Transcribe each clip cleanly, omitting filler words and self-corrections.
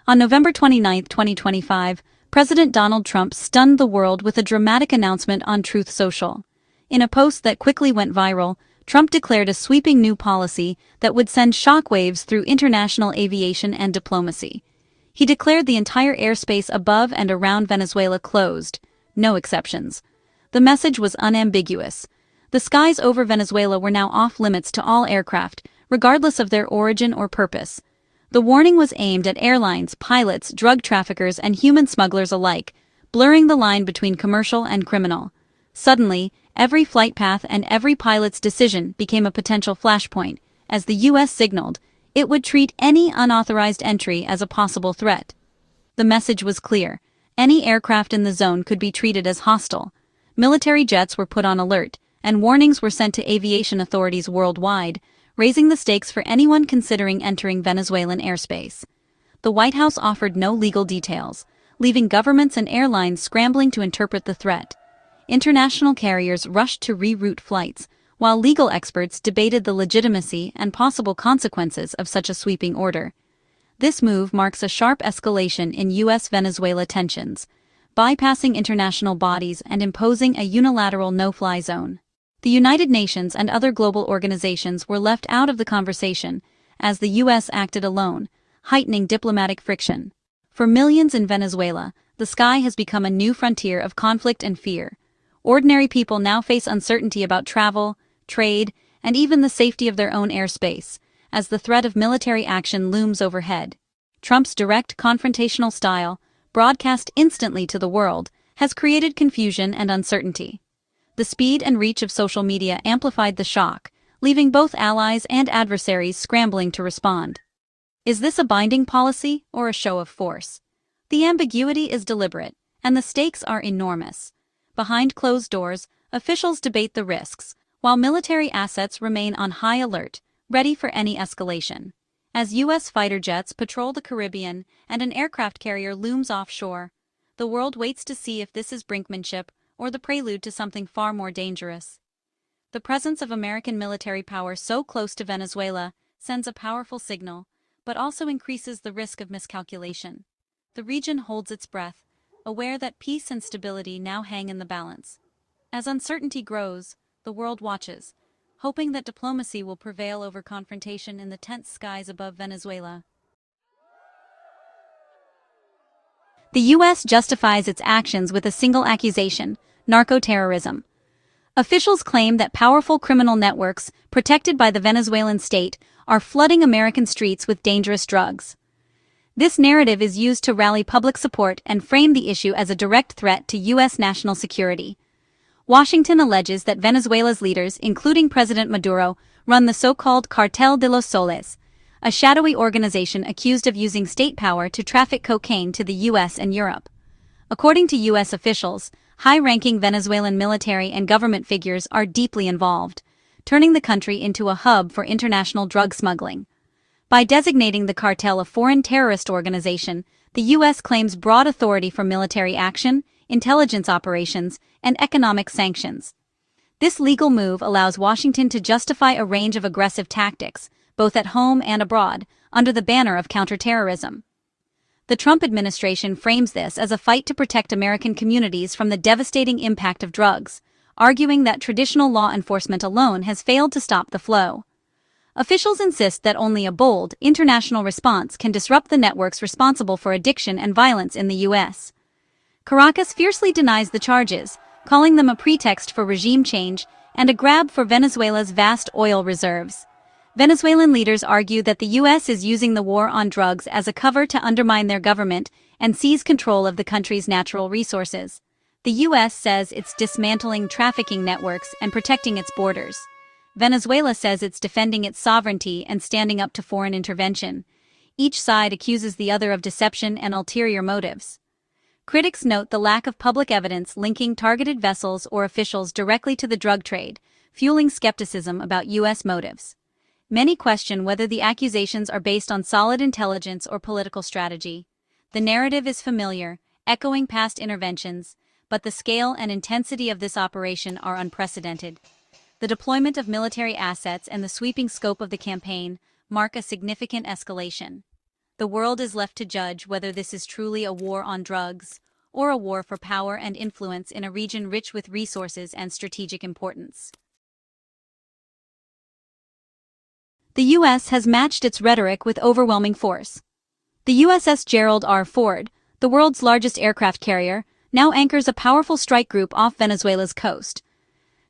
On November 29, 2025, President Donald Trump stunned the world with a dramatic announcement on Truth Social. In a post that quickly went viral, Trump declared a sweeping new policy that would send shockwaves through international aviation and diplomacy. He declared the entire airspace above and around Venezuela closed, no exceptions. The message was unambiguous. The skies over Venezuela were now off-limits to all aircraft, regardless of their origin or purpose. The warning was aimed at airlines, pilots, drug traffickers, and human smugglers alike, blurring the line between commercial and criminal. Suddenly, every flight path and every pilot's decision became a potential flashpoint, as the U.S. signaled it would treat any unauthorized entry as a possible threat. The message was clear. Any aircraft in the zone could be treated as hostile. Military jets were put on alert, and warnings were sent to aviation authorities worldwide, raising the stakes for anyone considering entering Venezuelan airspace. The White House offered no legal details, leaving governments and airlines scrambling to interpret the threat. International carriers rushed to reroute flights, while legal experts debated the legitimacy and possible consequences of such a sweeping order. This move marks a sharp escalation in U.S.-Venezuela tensions, bypassing international bodies and imposing a unilateral no-fly zone. The United Nations and other global organizations were left out of the conversation, as the U.S. acted alone, heightening diplomatic friction. For millions in Venezuela, the sky has become a new frontier of conflict and fear. Ordinary people now face uncertainty about travel, trade, and even the safety of their own airspace, as the threat of military action looms overhead. Trump's direct confrontational style, broadcast instantly to the world, has created confusion and uncertainty. The speed and reach of social media amplified the shock, leaving both allies and adversaries scrambling to respond. Is this a binding policy or a show of force? The ambiguity is deliberate, and the stakes are enormous. Behind closed doors, officials debate the risks, while military assets remain on high alert, ready for any escalation. As U.S. fighter jets patrol the Caribbean and an aircraft carrier looms offshore, the world waits to see if this is brinkmanship or the prelude to something far more dangerous. The presence of American military power so close to Venezuela sends a powerful signal, but also increases the risk of miscalculation. The region holds its breath, aware that peace and stability now hang in the balance. As uncertainty grows, the world watches, hoping that diplomacy will prevail over confrontation in the tense skies above Venezuela. The U.S. justifies its actions with a single accusation: narco-terrorism. Officials claim that powerful criminal networks, protected by the Venezuelan state, are flooding American streets with dangerous drugs. This narrative is used to rally public support and frame the issue as a direct threat to U.S. national security. Washington alleges that Venezuela's leaders, including President Maduro, run the so-called Cartel de los Soles, a shadowy organization accused of using state power to traffic cocaine to the U.S. and Europe. According to U.S. officials, high-ranking Venezuelan military and government figures are deeply involved, turning the country into a hub for international drug smuggling. By designating the cartel a foreign terrorist organization, the U.S. claims broad authority for military action, intelligence operations, and economic sanctions. This legal move allows Washington to justify a range of aggressive tactics, both at home and abroad, under the banner of counterterrorism. The Trump administration frames this as a fight to protect American communities from the devastating impact of drugs, arguing that traditional law enforcement alone has failed to stop the flow. Officials insist that only a bold, international response can disrupt the networks responsible for addiction and violence in the U.S. Caracas fiercely denies the charges, calling them a pretext for regime change and a grab for Venezuela's vast oil reserves. Venezuelan leaders argue that the U.S. is using the war on drugs as a cover to undermine their government and seize control of the country's natural resources. The U.S. says it's dismantling trafficking networks and protecting its borders. Venezuela says it's defending its sovereignty and standing up to foreign intervention. Each side accuses the other of deception and ulterior motives. Critics note the lack of public evidence linking targeted vessels or officials directly to the drug trade, fueling skepticism about U.S. motives. Many question whether the accusations are based on solid intelligence or political strategy. The narrative is familiar, echoing past interventions, but the scale and intensity of this operation are unprecedented. The deployment of military assets and the sweeping scope of the campaign mark a significant escalation. The world is left to judge whether this is truly a war on drugs or a war for power and influence in a region rich with resources and strategic importance. The U.S. has matched its rhetoric with overwhelming force. The USS Gerald R. Ford, the world's largest aircraft carrier, now anchors a powerful strike group off Venezuela's coast.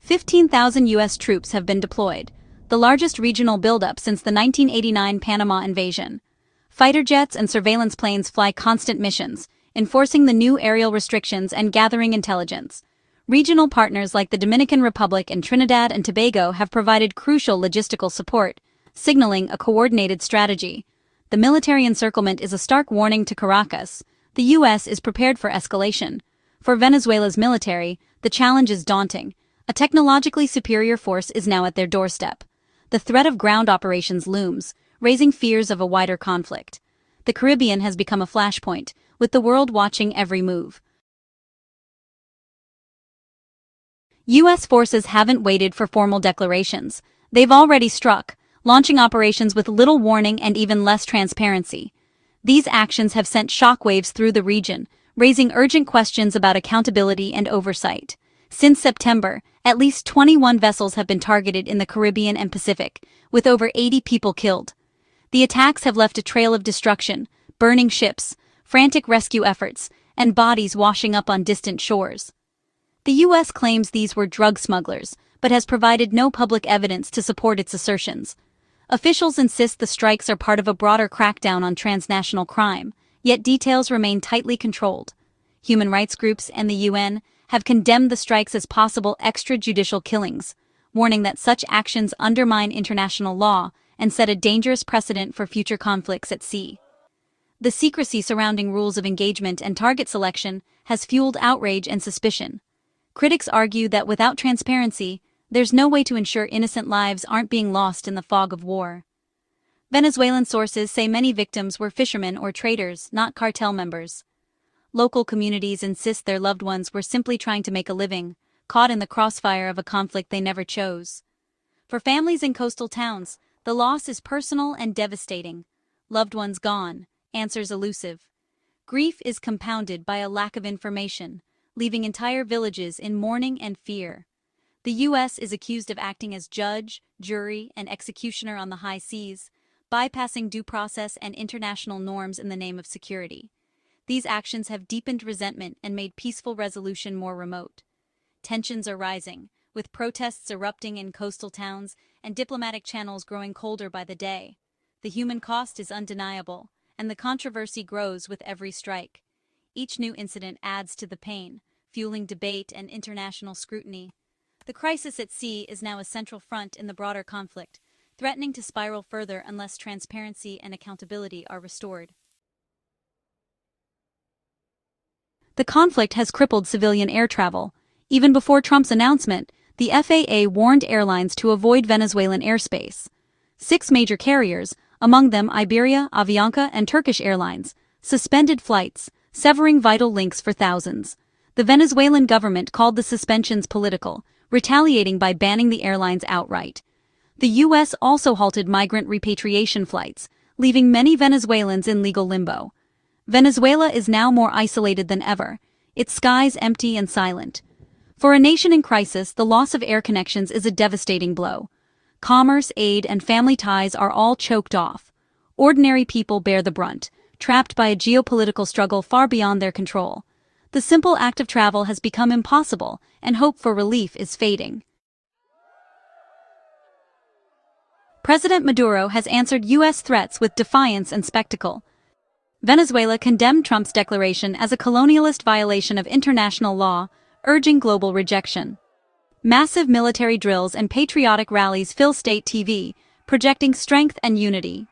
15,000 U.S. troops have been deployed, the largest regional buildup since the 1989 Panama invasion. Fighter jets and surveillance planes fly constant missions, enforcing the new aerial restrictions and gathering intelligence. Regional partners like the Dominican Republic and Trinidad and Tobago have provided crucial logistical support, signaling a coordinated strategy. The military encirclement is a stark warning to Caracas. The U.S. is prepared for escalation. For Venezuela's military, the challenge is daunting. A technologically superior force is now at their doorstep. The threat of ground operations looms, raising fears of a wider conflict. The Caribbean has become a flashpoint, with the world watching every move. U.S. forces haven't waited for formal declarations. They've already struck, launching operations with little warning and even less transparency. These actions have sent shockwaves through the region, raising urgent questions about accountability and oversight. Since September, at least 21 vessels have been targeted in the Caribbean and Pacific, with over 80 people killed. The attacks have left a trail of destruction, burning ships, frantic rescue efforts, and bodies washing up on distant shores. The U.S. claims these were drug smugglers, but has provided no public evidence to support its assertions. Officials insist the strikes are part of a broader crackdown on transnational crime, yet details remain tightly controlled. Human rights groups and the UN have condemned the strikes as possible extrajudicial killings, warning that such actions undermine international law and set a dangerous precedent for future conflicts at sea. The secrecy surrounding rules of engagement and target selection has fueled outrage and suspicion. Critics argue that without transparency, there's no way to ensure innocent lives aren't being lost in the fog of war. Venezuelan sources say many victims were fishermen or traders, not cartel members. Local communities insist their loved ones were simply trying to make a living, caught in the crossfire of a conflict they never chose. For families in coastal towns, the loss is personal and devastating. Loved ones gone, answers elusive. Grief is compounded by a lack of information, leaving entire villages in mourning and fear. The U.S. is accused of acting as judge, jury, and executioner on the high seas, bypassing due process and international norms in the name of security. These actions have deepened resentment and made peaceful resolution more remote. Tensions are rising, with protests erupting in coastal towns and diplomatic channels growing colder by the day. The human cost is undeniable, and the controversy grows with every strike. Each new incident adds to the pain, fueling debate and international scrutiny. The crisis at sea is now a central front in the broader conflict, threatening to spiral further unless transparency and accountability are restored. The conflict has crippled civilian air travel. Even before Trump's announcement, the FAA warned airlines to avoid Venezuelan airspace. 6 major carriers, among them Iberia, Avianca, and Turkish Airlines, suspended flights, severing vital links for thousands. The Venezuelan government called the suspensions political, retaliating by banning the airlines outright. The U.S. also halted migrant repatriation flights, leaving many Venezuelans in legal limbo. Venezuela is now more isolated than ever, its skies empty and silent. For a nation in crisis, the loss of air connections is a devastating blow. Commerce, aid, and family ties are all choked off. Ordinary people bear the brunt, trapped by a geopolitical struggle far beyond their control. The simple act of travel has become impossible, and hope for relief is fading. President Maduro has answered U.S. threats with defiance and spectacle. Venezuela condemned Trump's declaration as a colonialist violation of international law, urging global rejection. Massive military drills and patriotic rallies fill state TV, projecting strength and unity.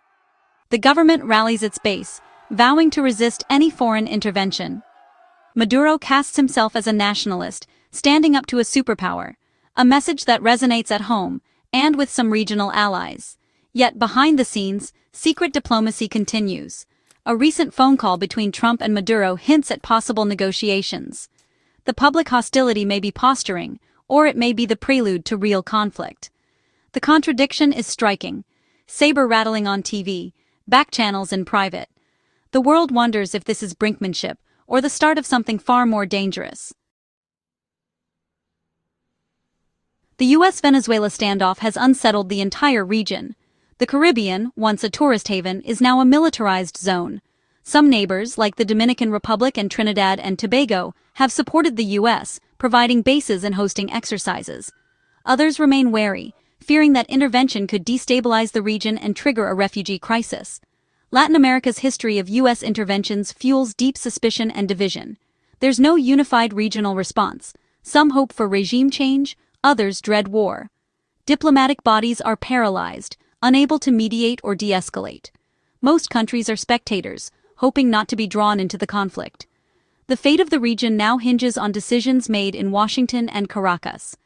The government rallies its base, vowing to resist any foreign intervention. Maduro casts himself as a nationalist, standing up to a superpower, a message that resonates at home and with some regional allies. Yet behind the scenes, secret diplomacy continues. A recent phone call between Trump and Maduro hints at possible negotiations. The public hostility may be posturing, or it may be the prelude to real conflict. The contradiction is striking. Saber rattling on TV, back channels in private. The world wonders if this is brinkmanship or the start of something far more dangerous. The US-Venezuela standoff has unsettled the entire region. The Caribbean, once a tourist haven, is now a militarized zone. Some neighbors, like the Dominican Republic and Trinidad and Tobago, have supported the US, providing bases and hosting exercises. Others remain wary, fearing that intervention could destabilize the region and trigger a refugee crisis. Latin America's history of US interventions fuels deep suspicion and division. There's no unified regional response. Some hope for regime change, others dread war. Diplomatic bodies are paralyzed, unable to mediate or de-escalate. Most countries are spectators, hoping not to be drawn into the conflict. The fate of the region now hinges on decisions made in Washington and Caracas.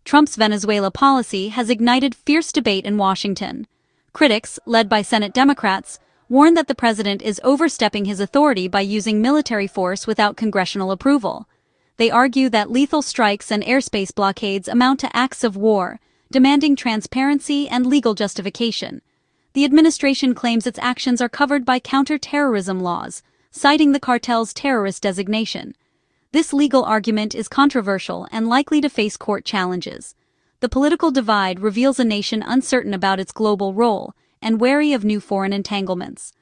Trump's Venezuela policy has ignited fierce debate in Washington. Critics, led by Senate Democrats, warn that the president is overstepping his authority by using military force without congressional approval. They argue that lethal strikes and airspace blockades amount to acts of war, demanding transparency and legal justification. The administration claims its actions are covered by counter-terrorism laws, citing the cartel's terrorist designation. This legal argument is controversial and likely to face court challenges. The political divide reveals a nation uncertain about its global role and wary of new foreign entanglements.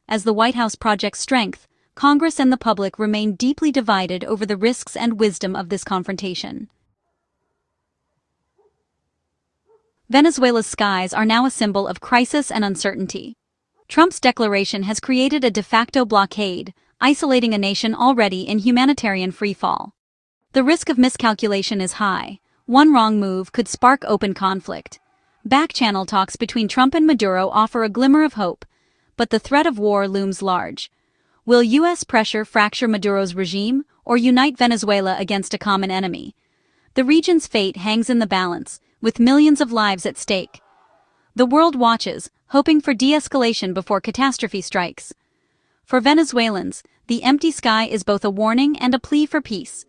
As the White House projects strength, Congress and the public remain deeply divided over the risks and wisdom of this confrontation. Venezuela's skies are now a symbol of crisis and uncertainty. Trump's declaration has created a de facto blockade, isolating a nation already in humanitarian freefall. The risk of miscalculation is high. One wrong move could spark open conflict. Back-channel talks between Trump and Maduro offer a glimmer of hope, but the threat of war looms large. Will U.S. pressure fracture Maduro's regime or unite Venezuela against a common enemy? The region's fate hangs in the balance, with millions of lives at stake. The world watches, hoping for de-escalation before catastrophe strikes. For Venezuelans, the empty sky is both a warning and a plea for peace.